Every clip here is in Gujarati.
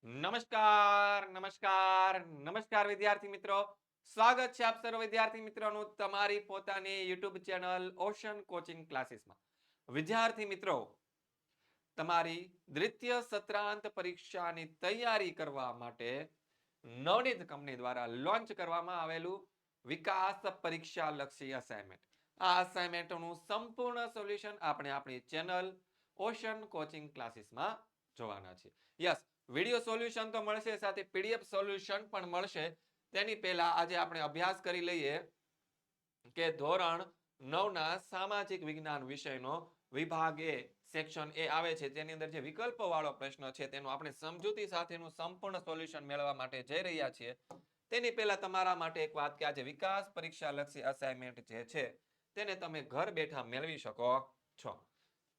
નમસ્કાર નમસ્કાર નમસ્કાર વિદ્યાર્થી મિત્રો, સ્વાગત છે આપ સર્વ વિદ્યાર્થી મિત્રોનું તમારી પોતાની યુટ્યુબ ચેનલ ઓશન કોચિંગ ક્લાસીસમાં. વિદ્યાર્થી મિત્રો, તમારી દ્વિતીય સત્રાંત પરીક્ષાની તૈયારી કરવા માટે નવનીત કંપની દ્વારા લોન્ચ કરવામાં આવેલું વિકાસ પરીક્ષા લક્ષી અસાઇનમેન્ટ, આ અસાઇનમેન્ટનું સંપૂર્ણ સોલ્યુશન આપણે આપણી ચેનલ ઓશન કોચિંગ ક્લાસીસમાં જોવાના છે. યસ, વિડિયો સોલ્યુશન તો મળશે, સાથે પીડીએફ સોલ્યુશન પણ મળશે. તેની પહેલા આજે આપણે અભ્યાસ કરી લઈએ કે ધોરણ 9 ના સામાજિક વિજ્ઞાન વિષયનો વિભાગ એ સેક્શન એ આવે છે, તેની અંદર જે વિકલ્પો વાળો પ્રશ્ન છે તેનું આપણે સમજૂતી સાથેનું સંપૂર્ણ સોલ્યુશન મેળવવા માટે જઈ રહ્યા છીએ. તેની પહેલા તમારા માટે એક વાત કે આજે વિકાસ પરીક્ષા લક્ષી અસાઇનમેન્ટ જે છે તેને તમે ઘર બેઠા મેળવી શકો છો.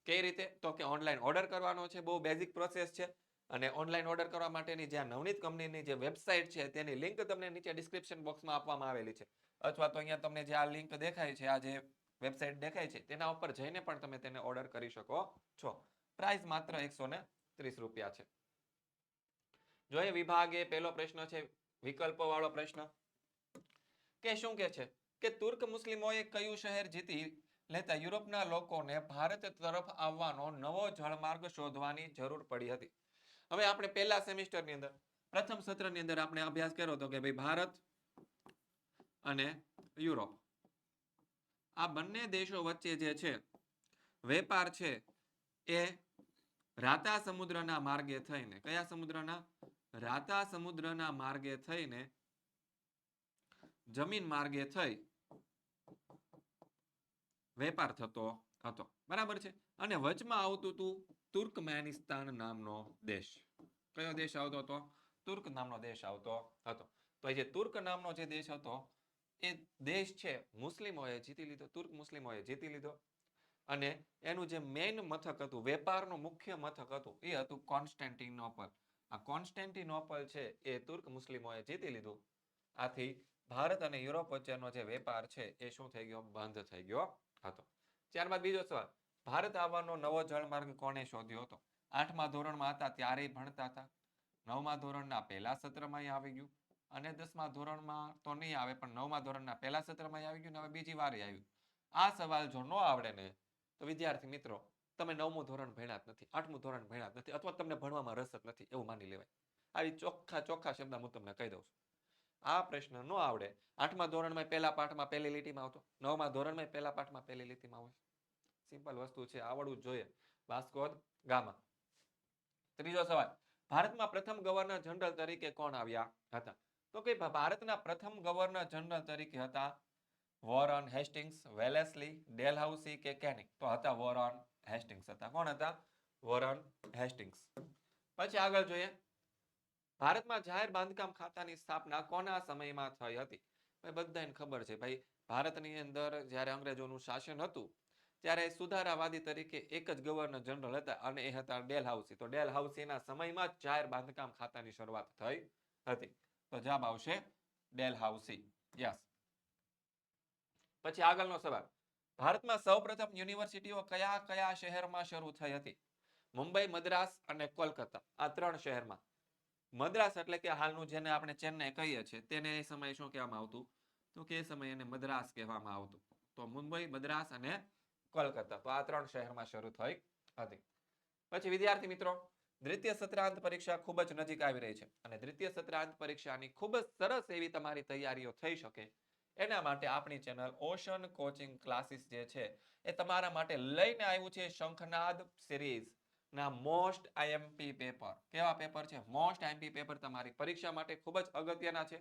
કઈ રીતે? તો કે ઓનલાઈન ઓર્ડર કરવાનો છે, બહુ બેઝિક પ્રોસેસ છે. અને ઓનલાઈન ઓર્ડર કરવા માટેની જે નવનીત કંપનીની જે વેબસાઇટ છે તેની લિંક તમને નીચે ડિસ્ક્રિપ્શન બોક્સમાં આપવામાં આવેલી છે, અથવા તો અહીંયા તમને જે આ લિંક દેખાય છે, આ જે વેબસાઇટ દેખાય છે તેના ઉપર જઈને પણ તમે તેને ઓર્ડર કરી શકો છો. પ્રાઇસ માત્ર 130 રૂપિયા છે. જોઈએ વિભાગે પહેલો પ્રશ્ન છે વિકલ્પો વાળો પ્રશ્ન, કે શું કે છે કે તુર્ક મુસ્લિમોએ કયું શહેર જીતી લેતા યુરોપના લોકોને ભારત તરફ આવવાનો નવો જળમાર્ગ શોધવાની જરૂર પડી હતી. હવે આપણે પહેલા સેમિસ્ટરની અંદર પ્રથમ સત્રની અંદર આપણે અભ્યાસ કર્યો હતો કે ભાઈ ભારત અને યુરોપ આ બંને દેશો વચ્ચે જે છે વેપાર છે એ રાતા સમુદ્રના માર્ગે થઈને, કયા સમુદ્રના? રાતા સમુદ્રના માર્ગે થઈને જમીન માર્ગે થઈ વેપાર થતો હતો, બરાબર છે. અને વચમાં આવતું હતું તુર્કમેનિસ્તાન નામનો દેશ. કયો દેશ આવતો હતો? તુર્ક નામનો દેશ આવતો હતો. તો જે તુર્ક નામનો જે દેશ હતો એ દેશ છે મુસ્લિમોએ જીતી લીધો, તુર્ક મુસ્લિમોએ જીતી લીધો. અને એનું જે મેઇન મથક હતું, વેપારનું મુખ્ય મથક હતું, એ હતું કોન્સ્ટેન્ટિનોપલ. આ કોન્સ્ટેન્ટિનોપલ છે એ તુર્ક મુસ્લિમોએ જીતી લીધું. આથી ભારત અને યુરોપ વચ્ચેનો જે વેપાર છે એ શું થઈ ગયો? બંધ થઈ ગયો હતો. ત્યારબાદ બીજો સવાલ, ભારત આવવાનો નવો જળમાર્ગ કોણે શોધ્યો હતો? 8મા ધોરણમાં હતા ત્યારે ભણતા હતા, 9મા ધોરણના પહેલા સત્રમાં આવી ગયું, અને 10મા ધોરણમાં તો નહીં આવે પણ 9મા ધોરણના પહેલા સત્રમાં આવી ગયું, ને હવે બીજી વાર આવ્યું. આ સવાલ જો ન આવડે ને તો વિદ્યાર્થી મિત્રો તમે 9મું ધોરણ ભણ્યા જ નથી, 8મું ધોરણ ભણ્યા જ નથી, અથવા તમને ભણવામાં રસ જ નથી એવું માની લેવાય. આવી ચોખ્ખા શબ્દ હું તમને કહી દઉં છું. આ પ્રશ્ન ન આવડે, 8મા ધોરણમાં પહેલા પાઠમાં પહેલી લીટીમાં આવતો, 9મા ધોરણમાં પહેલા પાઠમાં પહેલી લીટીમાં આવે. સિમ્પલ વસ્તુ છે, આવડવું જ જોઈએ. Vasco da gamma. ત્રીજો સવાલ, ભારતમાં પ્રથમ ગવર્નર જનરલ તરીકે કોણ આવ્યા હતા? તો કે ભારતના પ્રથમ ગવર્નર જનરલ તરીકે હતા વોરન હેસ્ટિંગ્સ, વેલેસ્લી, ડેલહાઉસી કે કેનિંગ? તો હતા વોરન હેસ્ટિંગ્સ હતા. કોણ હતા? Warren Hastings. પછી આગળ જોઈએ, ભારતમાં જાહેર બાંધકામ ખાતાની સ્થાપના કોના સમયમાં થઈ હતી? બધાને ખબર છે ભાઈ, ભારતની અંદર જ્યારે અંગ્રેજોનું શાસન હતું ત્યારે સુધારાવાદી તરીકે એક જ ગવર્નર જનરલ હતા અને એ હતા ડેલહાઉસી. તો ડેલહાઉસીના સમયમાં જ જાહેર બાંધકામ ખાતાની શરૂઆત થઈ હતી. તો જવાબ આવશે ડેલહાઉસી. યસ. પછી આગળનો સવાલ, ભારતમાં સૌપ્રથમ યુનિવર્સિટીઓ કયા કયા શહેરમાં શરૂ થઈ હતી? મુંબઈ, મદ્રાસ અને કોલકાતા, આ 3 શહેરમાં. મદ્રાસ એટલે કે હાલનું જેને આપણે ચેન્નઈ કહીએ છીએ તેને એ સમયે શું કહેવામાં આવતું? તો કે એ સમયે એને મદ્રાસ કહેવામાં આવતું. તો મુંબઈ, મદ્રાસ અને કોલકાતા, તો આ 3 શહેરમાં શરૂ થઈ હતી. પછી વિદ્યાર્થી મિત્રો, દ્વિતીય સત્રાંત પરીક્ષા ખૂબ જ નજીક આવી રહી છે અને દ્વિતીય સત્રાંત પરીક્ષાની ખૂબ જ સરસ એવી તમારી તૈયારીઓ થઈ શકે એના માટે આપણી ચેનલ ઓશન કોચિંગ ક્લાસીસ જે છે એ તમારા માટે લઈને આવ્યું છે શંખનાદ સિરીઝ ના મોસ્ટ આઈએમપી પેપર. કેવા પેપર છે? મોસ્ટ આઈએમપી પેપર તમારી પરીક્ષા માટે ખૂબ જ અગત્યના છે,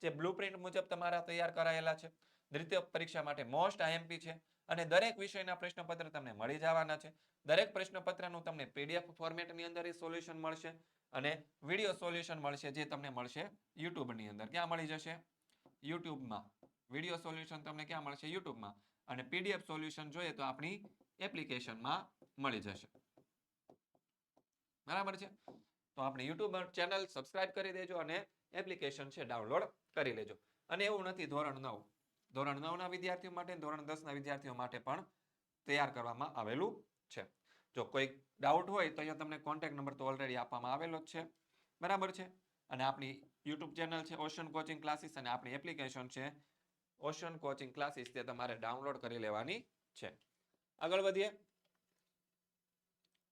જે બ્લુપ્રિન્ટ મુજબ તમારા તૈયાર કરાયેલા છે. દ્વિતીય પરીક્ષા માટે મોસ્ટ આઈએમપી છે અને દરેક વિષયના પ્રશ્નપત્ર તમને મળી જવાના છે. દરેક પ્રશ્નપત્રનું તમને પીડીએફ ફોર્મેટની અંદર સોલ્યુશન મળશે અને વિડીયો સોલ્યુશન મળશે, જે તમને મળશે યુટ્યુબની અંદર. ક્યાં મળી જશે? યુટ્યુબમાં. વિડીયો સોલ્યુશન તમને ક્યાં મળશે? યુટ્યુબમાં. અને પીડીએફ સોલ્યુશન જોઈએ તો આપણી એપ્લિકેશનમાં મળી જશે. બરાબર છે? તો આપણે યુટ્યુબ ચેનલ સબસ્ક્રાઇબ કરી દેજો અને એપ્લિકેશન છે ડાઉનલોડ કરી લેજો. અને એવું નથી ધોરણ 9, ધોરણ 9 ના વિદ્યાર્થીઓ માટે, ધોરણ 10 ના વિદ્યાર્થીઓ માટે પણ તૈયાર કરવામાં આવેલું છે. જો કોઈ ડાઉટ હોય તો અહીંયા તમને કોન્ટેક્ટ નંબર તો ઓલરેડી આપવામાં આવેલો જ છે. બરાબર છે. અને આપણી યુટ્યુબ ચેનલ છે ઓશન કોચિંગ ક્લાસીસ અને આપણી એપ્લિકેશન છે ઓશન કોચિંગ ક્લાસીસ, તે તમારે ડાઉનલોડ કરી લેવાની છે. આગળ વધીએ.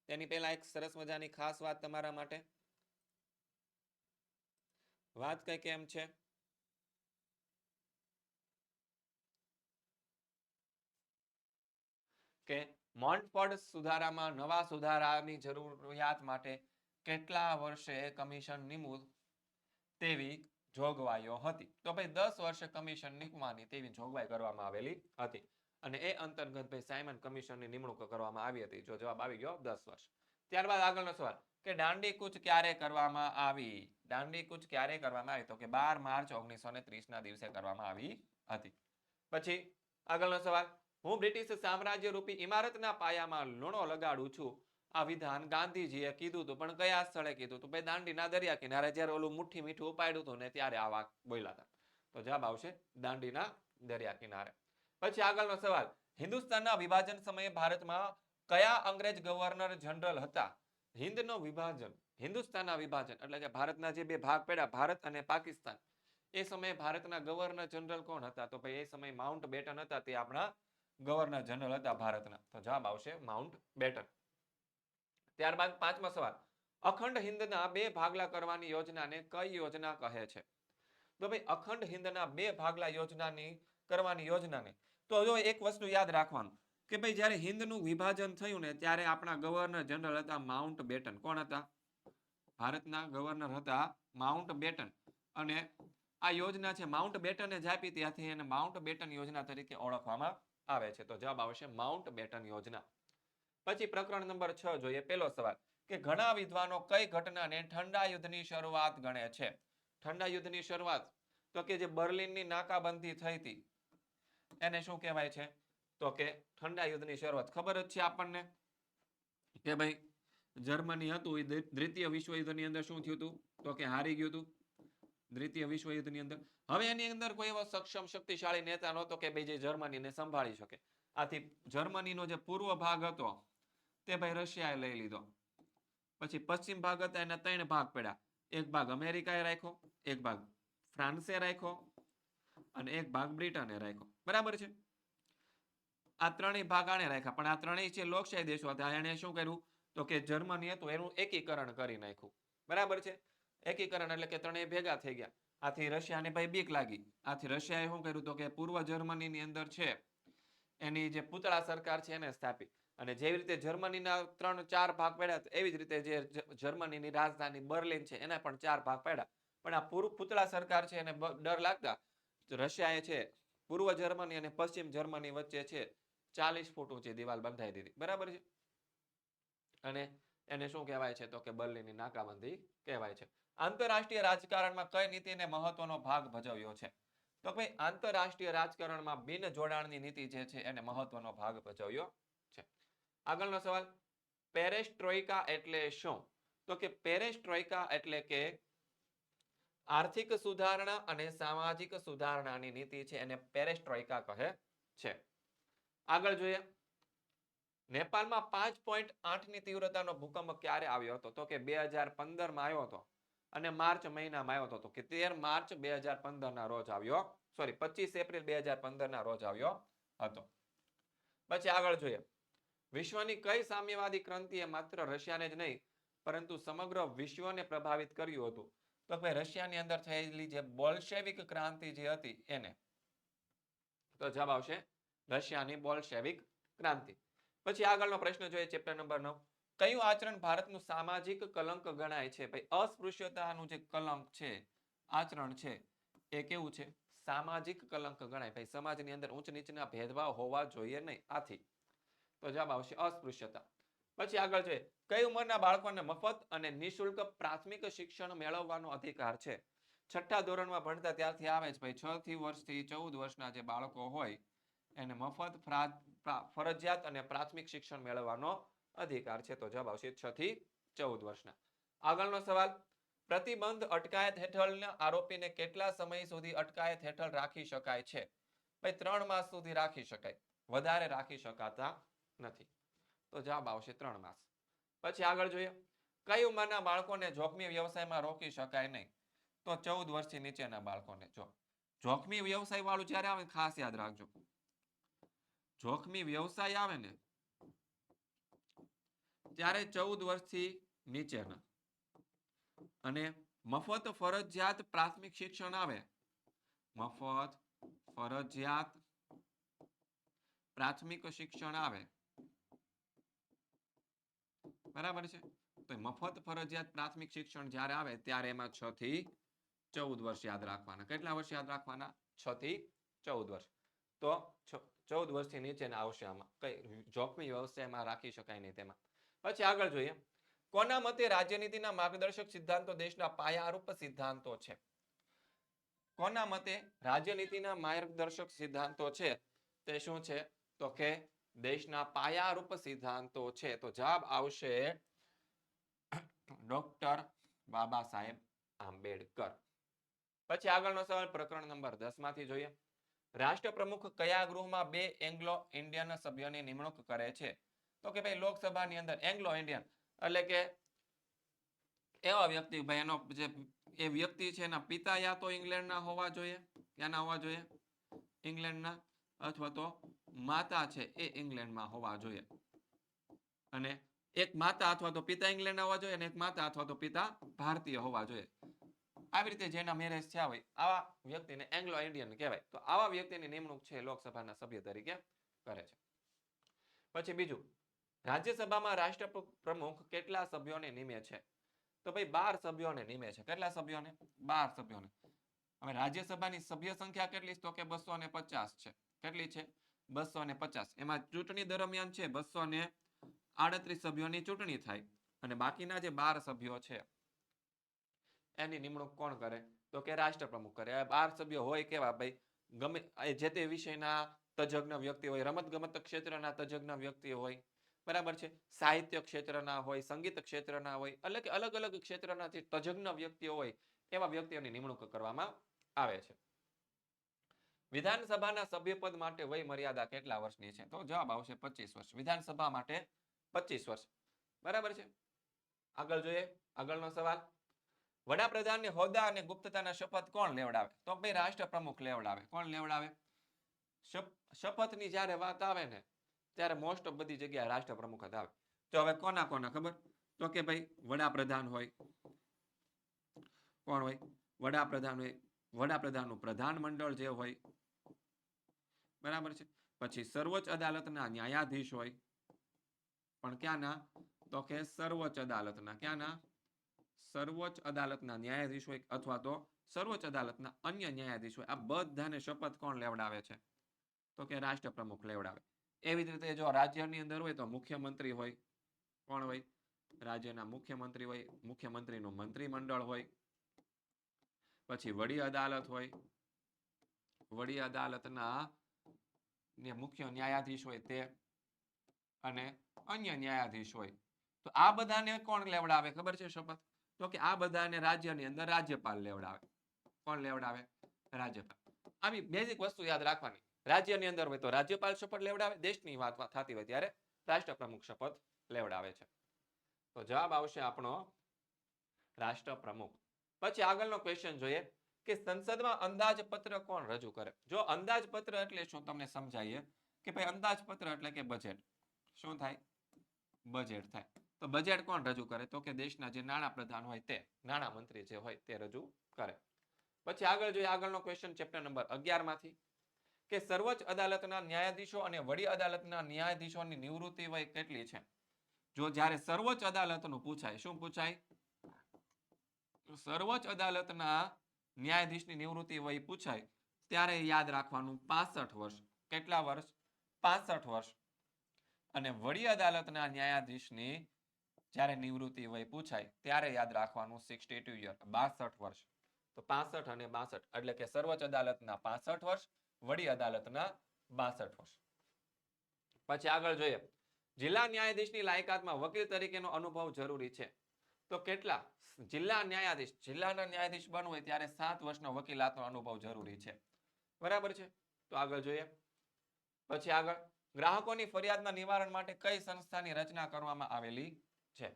તેની પહેલા એક સરસ મજાની ખાસ વાત તમારા માટે. વાત કઈ કેમ છે કે મોન્ટફોર્ડ સુધારામાં નવા સુધારાની જરૂરિયાત માટે કેટલા વર્ષે કમિશન નિમવું તેવી જોગવાઈઓ હતી. તો ભાઈ 10 વર્ષે કમિશન નીમવાની તેવી જોગવાઈ કરવામાં આવેલી હતી. અને એ અંતર્ગત ભાઈ સાયમન કમિશનની નિમણૂક કરવામાં આવી હતી. જો જવાબ આવી ગયો 10 વર્ષ. ત્યારબાદ આગળનો સવાલ કે દાંડી કૂચ ક્યારે કરવામાં આવી? દાંડી કૂચ ક્યારે કરવામાં આવી? તો કે 12 માર્ચ 1930 ના દિવસે કરવામાં આવી હતી. પછી આગળનો સવાલ, હું બ્રિટિશ સામ્રાજ્ય રૂપી ઇમારતના પાયામાં લૂણો લગાડું છું. આ વિધાન ગાંધીજીએ કીધું હતું, પણ કયા સ્થળે કીધું હતું? ભાઈ દાંડીના દરિયા કિનારે જ્યારે ઓલું મુઠ્ઠી મીઠું ઉપાડ્યું હતું ને ત્યારે આ વાત બોલ્યા હતા. તો જવાબ આવશે દાંડીના દરિયા કિનારે. પછી આગળનો સવાલ, હિન્દુસ્તાનના વિભાજન સમયે ભારતમાં કયા અંગ્રેજ ગવર્નર જનરલ હતા? હિન્દનો વિભાજન, હિન્દુસ્તાનના વિભાજન એટલે કે ભારતના જે બે ભાગ પડ્યા ભારત અને પાકિસ્તાન, એ સમયે ભારતના ગવર્નર જનરલ કોણ હતા? તો ભાઈ એ સમયે માઉન્ટ બેટન હતા, તે આપણા ગવર્નર જનરલ હતા ભારતના. તો જવાબ આવશે માઉન્ટ બેટન. ત્યારબાદ પાંચમો સવાલ, અખંડ હિંદના બે ભાગલા કરવાની યોજનાને કઈ યોજના કહે છે? તો ભાઈ અખંડ હિંદના બે ભાગલા કરવાની યોજનાને, તો જો એક વસ્તુ યાદ રાખવાનું કે ભાઈ જ્યારે હિંદનું વિભાજન થયું ને ત્યારે આપણા ગવર્નર જનરલ હતા માઉન્ટ બેટન. કોણ હતા? ભારતના ગવર્નર હતા માઉન્ટ બેટન. અને આ યોજના છે માઉન્ટ બેટને જ આપી ત્યાંથી એને માઉન્ટ બેટન યોજના તરીકે ઓળખવામાં આવે છે. તો જવાબ આવશે માઉન્ટ બેટન યોજના. પછી પ્રકરણ નંબર 6 જોઈએ. પહેલો સવાલ કે ઘણા વિદ્વાનો કઈ ઘટનાને ઠંડા યુદ્ધની શરૂઆત ગણે છે? ઠંડા યુદ્ધની શરૂઆત તો કે જે બર્લિનની નાકાબંધી થઈ હતી એને શું કહેવાય છે? તો કે ઠંડા યુદ્ધની શરૂઆત. ખબર જ છે આપણને કે ભાઈ જર્મની હતું એ દ્વિતીય વિશ્વ યુદ્ધની અંદર શું થયું હતું? તો કે હારી ગયું હતું દ્વિતીય વિશ્વ યુદ્ધની અંદર. હવે એની અંદર કોઈ એવો સક્ષમ શક્તિશાળી નેતા નહોતો કે ભાઈ જે જર્મનીને સંભાળી શકે. આથી જર્મનીનો જે પૂર્વ ભાગ હતો તે ભાઈ રશિયાએ લઈ લીધો. પછી પશ્ચિમ ભાગ હતા એના 3 ભાગ પડ્યા. એક ભાગ અમેરિકાએ રાખ્યો, એક ભાગ ફ્રાન્સે રાખ્યો અને એક ભાગ બ્રિટને રાખ્યો. બરાબર છે? આ ત્રણેય ભાગ આણે રાખ્યા, પણ આ ત્રણેય છે લોકશાહી દેશો હતા. એણે શું કર્યું? તો કે જર્મની હતું એનું એકીકરણ કરી નાખ્યું. બરાબર છે? એકીકરણ એટલે કે ત્રણેય ભેગા થઈ ગયા. આથી રશિયાને ભાઈ બીક લાગી. આથી રશિયાએ શું કર્યું? તો કે પૂર્વ જર્મનીની અંદર છે એની જે પૂતળા સરકાર છે એને સ્થાપી. અને જેવી રીતે જર્મનીના 3-4 ભાગ પડ્યા એવી જ રીતે જે જર્મનીની રાજધાની બર્લિન છે એના પણ 4 ભાગ પડ્યા. પણ આ પૂતળા સરકાર છે એને ડર લાગતા રશિયાએ છે પૂર્વ જર્મની અને પશ્ચિમ જર્મની વચ્ચે છે 40 ફૂટ ઊંચી દિવાલ બંધાઈ દીધી. બરાબર છે? અને એને શું કહેવાય છે? તો કે બર્લિનની નાકાબંધી કહેવાય છે. આંતરરાષ્ટ્રીય રાજકારણમાં કઈ નીતિને મહત્વનો ભાગ ભજવ્યો છે? તો ભાઈ આંતરરાષ્ટ્રીય રાજકારણમાં બિન જોડાણની નીતિ જે છે એને મહત્વનો ભાગ ભજવ્યો છે. આગળનો સવાલ, પેરેસ્ટ્રોઇકા એટલે શું? તો કે પેરેસ્ટ્રોઇકા એટલે કે આર્થિક સુધારણા અને સામાજિક સુધારણાની નીતિ છે એને પેરેસ્ટ્રોઇકા કહે છે. આગળ જોઈએ. નેપાળમાં 5.8 ની તીવ્રતાનો ભૂકંપ ક્યારે આવ્યો હતો? તો કે 2015 માં આવ્યો હતો અને માર્ચ મહિનામાં આવ્યો હતો. કે 13 માર્ચ 2015 ના રોજ આવ્યો, સોરી 25 એપ્રિલ 2015 ના રોજ આવ્યો હતો. પછી આગળ જોઈએ. વિશ્વની કઈ સામ્યવાદી ક્રાંતિએ માત્ર રશિયાને જ નહીં પરંતુ સમગ્ર વિશ્વને પ્રભાવિત કર્યું હતું? તો કે રશિયાની અંદર થયેલી જે બોલ્શેવિક ક્રાંતિ જે હતી એને. તો જવાબ આવશે રશિયાની બોલ્શેવિક ક્રાંતિ. પછી આગળનો પ્રશ્ન જોઈએ ચેપ્ટર નંબર 9. કયું આચરણ ભારતનું સામાજિક કલંક ગણાય છે? ભાઈ અસ્પૃશ્યતાનું જે કલંક છે, આચરણ છે એ કેવું છે? સામાજિક કલંક ગણાય. ભાઈ સમાજની અંદર ઊંચ નીચના ભેદભાવ હોવા જોઈએ નહીં. આથી તો જવાબ આવશે અસ્પૃશ્યતા. પછી આગળ જોઈએ. કઈ ઉંમરના બાળકોને મફત અને નિઃશુલ્ક પ્રાથમિક શિક્ષણ મેળવવાનો અધિકાર છે? છઠ્ઠા ધોરણમાં ભણતા ત્યારથી આવે છે ભાઈ 6 વર્ષથી 14 વર્ષના જે બાળકો હોય એને મફત ફરજિયાત અને પ્રાથમિક શિક્ષણ મેળવવાનો અધિકાર છે. તો જવાબ આવશે 6 થી 14 વર્ષના. આગળનો સવાલ, પ્રતિબંધ અટકાયત હેઠળના આરોપીને કેટલા સમય સુધી અટકાયત હેઠળ રાખી શકાય છે? ભાઈ 3 માસ સુધી રાખી શકાય, વધારે રાખી શકાતા નથી. તો જવાબ આવશે 3 માસ. પછી આગળ જોઈએ. કઈ ઉંમરના બાળકોને જોખમી વ્યવસાયમાં રોકી શકાય નહીં? તો 14 વર્ષથી નીચેના બાળકોને. જો જોખમી વ્યવસાય વાળું જ્યારે આવે ખાસ યાદ રાખજો. જોખમી વ્યવસાય આવે ને ત્યારે 14 વર્ષથી નીચેના. અને મફત ફરજિયાત પ્રાથમિક શિક્ષણ આવે, મફત ફરજિયાત પ્રાથમિક શિક્ષણ આવે, બરાબર છે. તો મફત ફરજિયાત પ્રાથમિક શિક્ષણ જ્યારે આવે ત્યારે એમાં 6 થી 14 વર્ષ યાદ રાખવાના. કેટલા વર્ષ યાદ રાખવાના? 6 થી 14 વર્ષ. તો 14 વર્ષથી નીચેના આવશે આમાં. કઈ જોખમી વ્યવસાયમાં રાખી શકાય નહીં તેમાં. પછી આગળ જોઈએ. કોના મતે રાજ્યનીતિના માર્ગદર્શક સિદ્ધાંતો દેશના પાયારૂપ સિદ્ધાંતો છે? કોના મતે રાજ્યનીતિના માર્ગદર્શક સિદ્ધાંતો છે તે શું છે? તો કે દેશના પાયારૂપ સિદ્ધાંતો છે. તો જવાબ આવશે ડોક્ટર બાબા સાહેબ આંબેડકર. પછી આગળનો સવાલ પ્રકરણ નંબર 10 માંથી જોઈએ. રાષ્ટ્રપ્રમુખ કયા ગૃહમાં 2 એંગ્લો ઇન્ડિયન સભ્યોની નિમણૂક કરે છે? તો કે ભાઈ લોકસભાની અંદર એંગ્લો ઇન્ડિયન એટલે કે એવા વ્યક્તિ ભાઈ એનો જે એ વ્યક્તિ છે એના પિતા યા તો ઇંગ્લેન્ડના હોવા જોઈએ, ક્યાંના હોવા જોઈએ? ઇંગ્લેન્ડના, અથવા તો માતા છે એ ઇંગ્લેન્ડમાં હોવા જોઈએ. અને એક માતા અથવા તો પિતા ઇંગ્લેન્ડના હોવા જોઈએ અને એક માતા અથવા તો પિતા ભારતીય હોવા જોઈએ. આવી રીતે જેના મેરેજ થયા હોય આવા વ્યક્તિને એંગ્લો ઇન્ડિયન કહેવાય. તો આવા વ્યક્તિની નિમણૂક છે લોકસભાના સભ્ય તરીકે કરે છે. પછી બીજું, રાજ્યસભામાં રાષ્ટ્રપ્રમુખ કેટલા સભ્યોને નિમે છે? તો ભાઈ 12 સભ્યોને નિમે છે. કેટલા સભ્યોને? 12 સભ્યોને. હવે રાજ્યસભાની સભ્ય સંખ્યા કેટલી? તો કે 250 છે. કેટલી છે? 250. એમાં ચૂંટણી દરમિયાન છે 238 સભ્યોની ચૂંટણી થાય અને બાકીના જે 12 સભ્યો છે એની નિમણૂક કોણ કરે? તો કે રાષ્ટ્રપ્રમુખ કરે. 12 સભ્યો હોય કેવા? ભાઈ ગમે જે તે વિષયના તજજ્ઞ વ્યક્તિ હોય, રમતગમત ક્ષેત્રના તજજ્ઞ વ્યક્તિ હોય, બરાબર છે, સાહિત્ય ક્ષેત્રના હોય, સંગીત ક્ષેત્રના હોય, એટલે કે અલગ અલગ ક્ષેત્રના જે તજજ્ઞ વ્યક્તિઓ હોય એવા વ્યક્તિઓની નિમણૂક કરવામાં આવે છે. વિધાનસભાના સભ્યપદ માટે વય મર્યાદા કેટલા વર્ષની છે? તો જવાબ આવશે 25 વર્ષ. વિધાનસભા માટે 25 વર્ષ, બરાબર છે. આગળ જોઈએ આગળનો સવાલ. વડાપ્રધાનને હોદ્દા અને ગુપ્તતાના શપથ કોણ લેવડાવે? તો ભાઈ રાષ્ટ્રપ્રમુખ લેવડાવે. કોણ લેવડાવે? શપથની જ્યારે વાત આવે ને ત્યારે મોસ્ટ ઓફ બધી જગ્યાએ રાષ્ટ્રપ્રમુખ જ આવે. તો હવે કોના કોના ખબર? તો કે ભાઈ વડાપ્રધાન હોય, કોણ હોય? વડાપ્રધાન હોય, વડાપ્રધાનનું પ્રધાન મંડળ જે હોય, બરાબર છે. પછી સર્વોચ્ચ અદાલતના ન્યાયાધીશ હોય, પણ ક્યાંના? તો કે સર્વોચ્ચ અદાલતના. ક્યાંના? સર્વોચ્ચ અદાલતના ન્યાયાધીશ હોય અથવા તો સર્વોચ્ચ અદાલતના અન્ય ન્યાયાધીશ હોય. આ બધાને શપથ કોણ લેવડાવે છે? તો કે રાષ્ટ્રપ્રમુખ લેવડાવે. એવી જ રીતે જો રાજ્યની અંદર હોય તો મુખ્યમંત્રી હોય. કોણ હોય? રાજ્યના મુખ્યમંત્રી હોય. મુખ્યમંત્રીનું મંત્રીમંડળ હોય. પછી વડી અદાલત હોય. વડી અદાલતના મુખ્ય ન્યાયાધીશ હોય તે અને અન્ય ન્યાયાધીશ હોય. તો આ બધાને કોણ લેવડાવે ખબર છે શપથ? તો કે આ બધાને રાજ્યની અંદર રાજ્યપાલ લેવડાવે. કોણ લેવડાવે? રાજ્યપાલ. આવી બેઝિક વસ્તુ યાદ રાખવાની. રાજ્યની અંદર હોય તો રાજ્યપાલ શપથ લેવડાવે, દેશની વાત થતી હોય ત્યારે રાષ્ટ્રપ્રમુખ શપથ લેવડાવે છે. તો જવાબ આવશે આપણો રાષ્ટ્રપ્રમુખ. પછી આગળનો ક્વેશ્ચન જોઈએ કે સંસદમાં અંદાજપત્ર કોણ રજૂ કરે? જો અંદાજપત્ર એટલે શું તમને સમજાવીએ કે ભાઈ અંદાજપત્ર એટલે કે બજેટ. શું થાય? બજેટ થાય. તો બજેટ કોણ રજૂ કરે? તો કે દેશના જે નાણાં પ્રધાન હોય તે, નાણાં મંત્રી જે હોય તે રજૂ કરે. પછી આગળ જોઈએ આગળનો ક્વેશ્ચન ચેપ્ટર નંબર 11 માંથી કે સર્વોચ્ચ અદાલતના ન્યાયાધીશો અને વડી અદાલતના ન્યાયાધીશોની નિવૃત્તિ વય કેટલી છે? જો જ્યારે સર્વોચ્ચ અદાલતનું પૂછાય, શું પૂછાય? સર્વોચ્ચ અદાલતના ન્યાયાધીશની નિવૃત્તિ વય પૂછાય ત્યારે યાદ રાખવાનું 65 વર્ષ. કેટલા વર્ષ? 65 વર્ષ. અને વડી અદાલતના ન્યાયાધીશની જ્યારે નિવૃત્તિ વય પૂછાય ત્યારે યાદ રાખવાનું 62 યર, 62 વર્ષ. તો 65 અને 62 એટલે કે સર્વોચ્ચ અદાલતના 65 વર્ષ, વડી અદાલતના 62 વર્ષ. પછી આગળ જોઈએ જિલ્લા ન્યાયાધીશની લાયકાતમાં વકીલ તરીકેનો અનુભવ જરૂરી છે. તો કેટલા? જિલ્લા ન્યાયાધીશ, જિલ્લાના ન્યાયાધીશ બનવું હોય ત્યારે 7 વર્ષનો વકીલાતનો અનુભવ જરૂરી છે. બરાબર છે. તો આગળ જોઈએ. પછી આગળ ગ્રાહકોની ફરિયાદના નિવારણ માટે કઈ સંસ્થાની રચના કરવામાં આવેલી છે?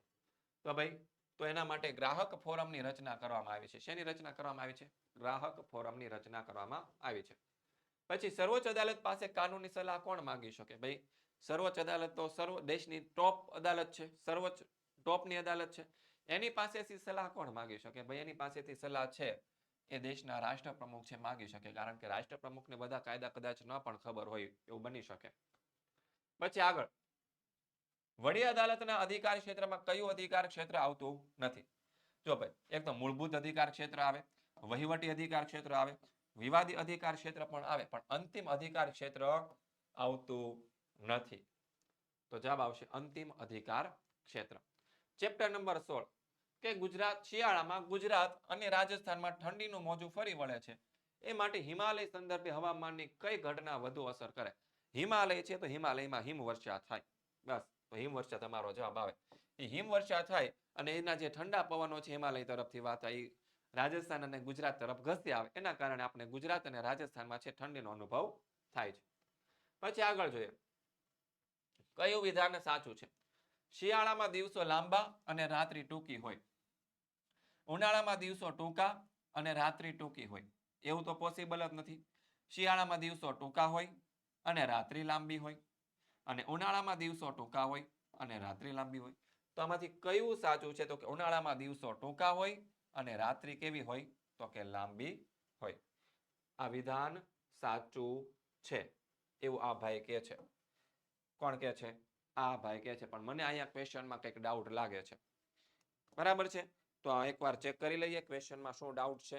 તો ભાઈ તો એના માટે ગ્રાહક ફોરમની રચના કરવામાં આવી છે. શેની રચના કરવામાં આવી છે? ગ્રાહક ફોરમની રચના કરવામાં આવી છે. પછી સર્વોચ્ચ અદાલત પાસે કાનૂની સલાહ કોણ માંગી શકે? ભાઈ સર્વોચ્ચ અદાલત તો દેશની ટોપ અદાલત છે, સર્વોચ્ચ ટોપની અદાલત છે. એની પાસેથી સલાહ કોણ માંગી શકે? ભાઈ એની પાસેથી સલાહ છે એ દેશના રાષ્ટ્રપ્રમુખ છે માંગી શકે, કારણ કે રાષ્ટ્રપ્રમુખને બધા કાયદા કદાચ ન પણ ખબર હોય એવું બની શકે. પછી આગળ વડી અદાલતના અધિકાર ક્ષેત્રમાં કયું અધિકાર ક્ષેત્ર આવતું નથી? જો ભાઈ એક તો મૂળભૂત અધિકાર ક્ષેત્ર આવે, વહીવટી અધિકાર ક્ષેત્ર આવે, વિવાદી અધિકાર ક્ષેત્ર પણ આવે, પણ અંતિમ અધિકાર ક્ષેત્ર આવતું નથી. તો જવાબ આવશે અંતિમ અધિકાર ક્ષેત્ર. ચેપ્ટર નંબર 16 કે ગુજરાત શિયાળામાં ગુજરાત અને રાજસ્થાનમાં ઠંડીનું મોજું ફરી વળે છે, એ માટે હિમાલય સંદર્ભે હવામાનની કઈ ઘટના વધુ અસર કરે? હિમાલય છે તો હિમાલયમાં હિમવર્ષા થાય. બસ, તો હિમવર્ષા તમારો જવાબ આવે. એ હિમવર્ષા થાય અને એના જે ઠંડા પવનો છે હિમાલય તરફથી વાતા એ રાજસ્થાન અને ગુજરાત તરફ ઘસી આવે, એના કારણે આપણે ગુજરાત અને રાજસ્થાનમાં છે ઠંડીનો અનુભવ થાય છે. પછી આગળ જોઈએ કયું વિધાન સાચું છે? શિયાળામાં દિવસો લાંબા અને રાત્રિ ટૂંકી હોય, ઉનાળામાં દિવસો ટૂંકા અને રાત્રિ ટૂંકી હોય. એવું તો પોસિબલ જ નથી. શિયાળામાં દિવસો ટૂંકા હોય અને રાત્રિ લાંબી હોય, અને ઉનાળામાં દિવસો ટૂંકા હોય અને રાત્રિ લાંબી હોય. તો આમાંથી કયું સાચું છે? તો કે ઉનાળામાં દિવસો ટૂંકા હોય અને રાત્રિ કેવી હોય? તો કે લાંબી હોય. આ વિધાન સાચું છે એવું આ ભાઈ કહે છે. કોણ કહે છે? આ ભાઈ કહે છે. પણ મને અહીંયા ક્વેશ્ચનમાં કંઈક ડાઉટ લાગે છે. બરાબર છે, તો એકવાર ચેક કરી લઈએ ક્વેશ્ચનમાં શું ડાઉટ છે.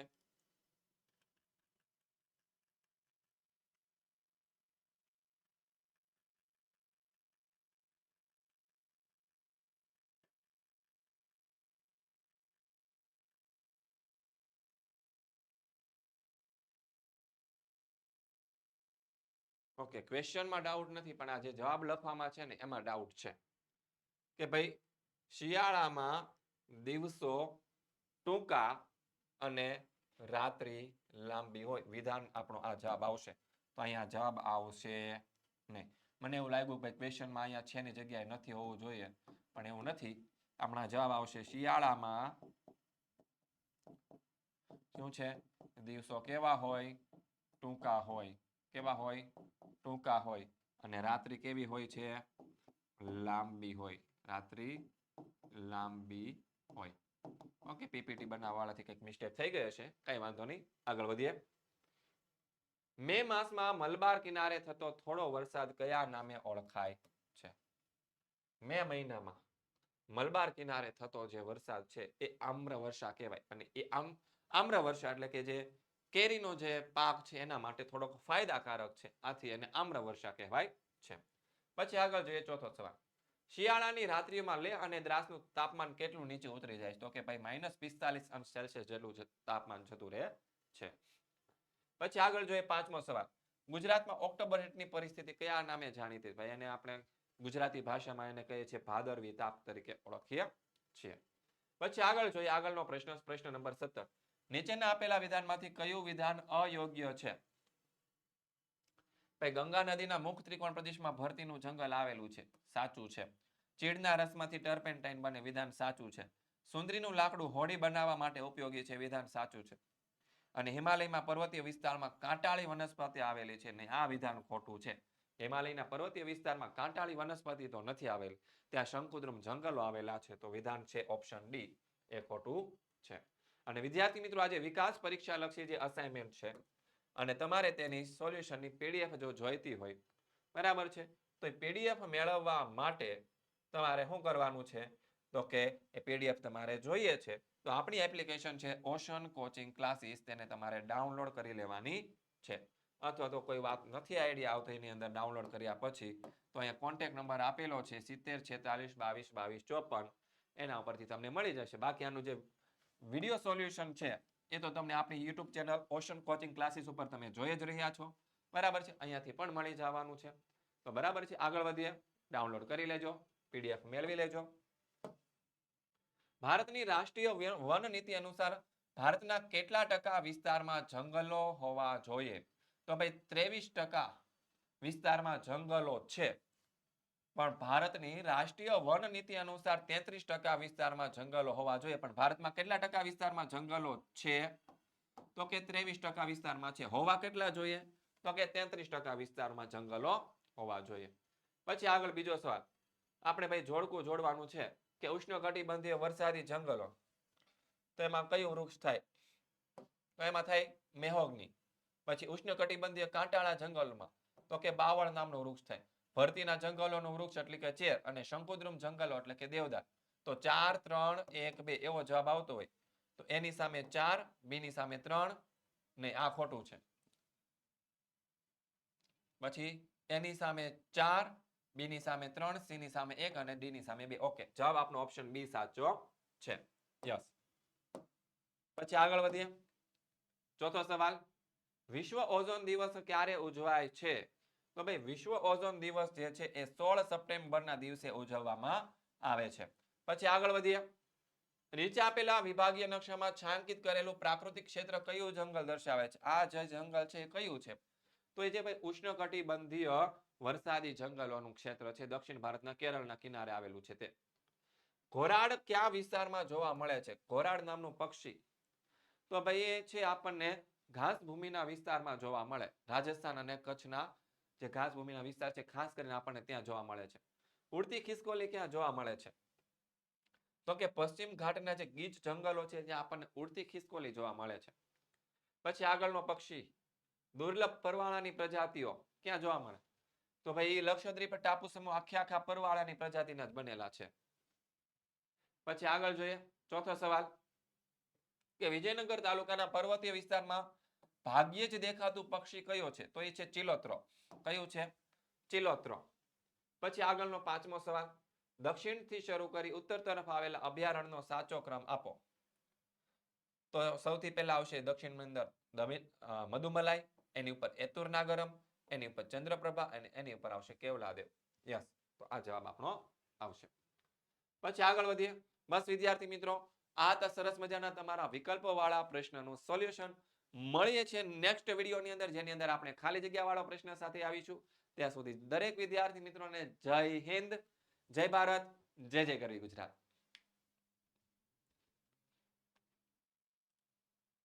ઓકે, ક્વેશ્ચનમાં ડાઉટ નથી, પણ આ જે જવાબ લખવામાં છે ને એમાં ડાઉટ છે કે ભાઈ શિયાળામાં દિવસો ટૂંકા અને રાત્રિ લાંબી હોય. વિધાન આપણો આ જવાબ આવશે. તો અહીંયા જવાબ આવશે નહીં. મને એવું લાગ્યું ભાઈ ક્વેશ્ચનમાં અહીંયા છે ની જગ્યાએ નથી હોવું જોઈએ, પણ એવું નથી. આપણા જવાબ આવશે શિયાળામાં શું છે? દિવસો કેવા હોય? ટૂંકા હોય. કેવા હોય? ટૂંકા હોય. અને રાત્રિ કેવી હોય છે? લાંબી હોય. રાત્રિ લાંબી હોય. ઓકે, પીપીટી બનાવવાવાળાથી કંઈક મિસ્ટેક થઈ ગઈ હશે, કઈ વાંધો નહીં. આગળ વધીએ. મે માસમાં મલબાર કિનારે થતો થોડો વરસાદ કયા નામે ઓળખાય છે? મે મહિનામાં મલબાર કિનારે થતો જે વરસાદ છે એ આમ્ર વર્ષા કહેવાય. અને એ આમ્ર વર્ષા એટલે કે જે કેરીનો જે પાક છે એના માટે થોડોક ફાયદાકારક છે, આથી એને આમ્ર વર્ષા કહેવાય છે. પછી આગળ જોઈએ ચોથો સવાલ. શિયાળાની રાત્રિઓમાં લેહ અને દ્રાસનું તાપમાન કેટલું નીચે ઉતરી જાય? તો કે ભાઈ -45 જેટલું તાપમાન જતું રહે છે. પછી આગળ જોઈએ પાંચમો સવાલ. ગુજરાતમાં ઓક્ટોબર હેટની પરિસ્થિતિ કયા નામે જાણીતી? ભાઈ એને આપણે ગુજરાતી ભાષામાં એને કહીએ છીએ ભાદરવી તાપ તરીકે ઓળખીએ છીએ. પછી આગળ જોઈએ આગળનો પ્રશ્ન, પ્રશ્ન નંબર 17. નીચેના આપેલા વિધાનમાંથી કયું વિધાન અયોગ્ય છે? ભાઈ ગંગા નદીના મુખ ત્રિકોણ પ્રદેશમાં ભરતીનું જંગલ આવેલું છે, સાચું છે. ચીડના રસમાંથી ટર્પેન્ટાઇન બને, વિધાન સાચું છે. સુંદરીનું લાકડું હોડી બનાવવા માટે ઉપયોગી છે, વિધાન સાચું છે. અને હિમાલયમાં પર્વતીય વિસ્તારમાં કાંટાળી વનસ્પતિ આવેલી છે, ને આ વિધાન ખોટું છે. હિમાલયના પર્વતીય વિસ્તારમાં કાંટાળી વનસ્પતિ તો નથી આવેલી, ત્યાં શંકુદ્રુમ જંગલો આવેલા છે. તો વિધાન છે ઓપ્શન ડી એ ખોટું છે. અને વિદ્યાર્થી મિત્રો આજે વિકાસ પરીક્ષા લક્ષી જે અસાઇનમેન્ટ છે અને તમારે તેની સોલ્યુશનની પીડીએફ જો જોઈતી હોય, બરાબર છે, તો એ પીડીએફ મેળવવા માટે તમારે શું કરવાનું છે? તો કે એ પીડીએફ તમારે જોઈએ છે તો આપણી એપ્લિકેશન છે ઓશન કોચિંગ ક્લાસીસ, તેને તમારે ડાઉનલોડ કરી લેવાની છે. અથવા તો કોઈ વાત નથી આઈડિયા આવતો એની અંદર ડાઉનલોડ કર્યા પછી તો અહીંયા કોન્ટેક્ટ નંબર આપેલો છે 7046222254, એના ઉપરથી તમને મળી જશે. બાકી આનું જે વિડીયો સોલ્યુશન છે એ તો તમને આપણી YouTube channel ocean coaching classes ઉપર તમે જોઈ જ રહ્યા છો, બરાબર છે. અહીંયાથી પણ મળી જવાનું છે. તો બરાબર છે, આગળ વધીએ. ડાઉનલોડ કરી લેજો, પીડીએફ મેળવી લેજો. ભારતની રાષ્ટ્રીય વન નીતિ અનુસાર ભારતના કેટલા ટકા વિસ્તારમાં જંગલો હોવા જોઈએ? તો ભાઈ 23% વિસ્તારમાં જંગલો છે, પણ ભારતની રાષ્ટ્રીય વન નીતિ અનુસાર 33% વિસ્તારમાં જંગલો હોવા જોઈએ. પણ ભારતમાં કેટલા ટકા વિસ્તારમાં જંગલો છે? તો કે 23% વિસ્તારમાં છે. હોવા કેટલા જોઈએ? તો કે 33% વિસ્તારમાં જંગલો હોવા જોઈએ. પછી આગળ બીજો સવાલ આપણે ભાઈ જોડકું જોડવાનું છે કે ઉષ્ણકટિબંધીય વરસાદી જંગલો, તો એમાં કયું વૃક્ષ થાય? તો એમાં થાય મેહોગની. પછી ઉષ્ણકટિબંધીય કાંટાળા જંગલમાં તો કે બાવળ નામનું વૃક્ષ થાય. ભરતીના જંગલોનું વૃક્ષ એટલે કે ચેર અને શંકુદ્રુમ જંગલો એટલે કે દેવદાર. તો 4, 3, 1, 2 એવો જવાબ આવતો હોય તો એની સામે 4, બીની સામે 3 ને આ ખોટું છે. પછી એની સામે 4, બીની સામે 3, સીની સામે 1 અને ડીની સામે 2. ઓકે, જવાબ આપનો ઓપ્શન બી સાચો છે. યસ. પછી આગળ વધીએ. ચોથો સવાલ, વિશ્વ ઓઝોન દિવસ ક્યારે ઉજવાય છે? તો ભાઈ વિશ્વ ઓઝોન દિવસ જે છે એ 16 સપ્ટેમ્બરના દિવસે ઉજવવામાં આવે છે. પછી આગળ વધીએ. નીચે આપેલા વિભાગીય નકશામાં છાંકિત કરેલું પ્રાકૃતિક ક્ષેત્ર કયું જંગલ દર્શાવે છે? આ જે જંગલ છે એ કયું છે? તો એ જે ભાઈ ઉષ્ણકટિબંધીય વરસાદી જંગલોનું ક્ષેત્ર છે, દક્ષિણ ભારતના કેરળના કિનારે આવેલું છે તે. ઘોરાડ કયા વિસ્તારમાં જોવા મળે છે? ઘોરાડ નામનું પક્ષી તો ભાઈ એ છે આપણને ઘાસ ભૂમિના વિસ્તારમાં જોવા મળે. રાજસ્થાન અને કચ્છના જે ઘાસ ભૂમિના વિસ્તાર છે ખાસ કરીને આપણને ત્યાં જોવા મળે છે. ઉડતી ખિસકોલી ક્યાં જોવા મળે છે? તો કે પશ્ચિમ ઘાટના જે ગીચ જંગલો છે ત્યાં આપણને ઉડતી ખિસકોલી જોવા મળે છે. પછી આગળનો પક્ષી, દુર્લભ પરવાળાની પ્રજાતિઓ ક્યાં જોવા મળે? તો ભાઈ લક્ષદ્વીપ ટાપુ સમૂહ આખા પરવાળાની પ્રજાતિના જ બનેલા છે. પછી આગળ જોઈએ. ચોથો સવાલ કે વિજયનગર તાલુકાના પર્વતીય વિસ્તારમાં ભાગ્યે જ દેખાતું પક્ષી કયો છે? તો એ છે ચિલોત્રો. કયું છે? ચિલોત્રો. પછી આગળનો પાંચમો સવાલ, દક્ષિણથી શરૂ કરી ઉત્તર તરફ આવેલા અભયારણ્યનો સાચો ક્રમ આપો. તો સૌથી પહેલા આવશે દક્ષિણની અંદર મધુમલાઈ, એની ઉપર એતુર નાગરમ, એની ઉપર ચંદ્રપ્રભા અને એની ઉપર આવશે કેવલાદેવ. યસ, તો આ જવાબ આપણો આવશે. પછી આગળ વધીએ. બસ વિદ્યાર્થી મિત્રો, આ હતા સરસ મજાના તમારા વિકલ્પો વાળા પ્રશ્નનું સોલ્યુશન. મળીએ છીએ નેક્સ્ટ વિડીયોની અંદર, જેની અંદર આપણે ખાલી જગ્યા વાળો પ્રશ્ન સાથે આવીશું. ત્યાં સુધી દરેક વિદ્યાર્થી મિત્રોને જય હિન્દ, જય ભારત, જય જય ગરવી ગુજરાત.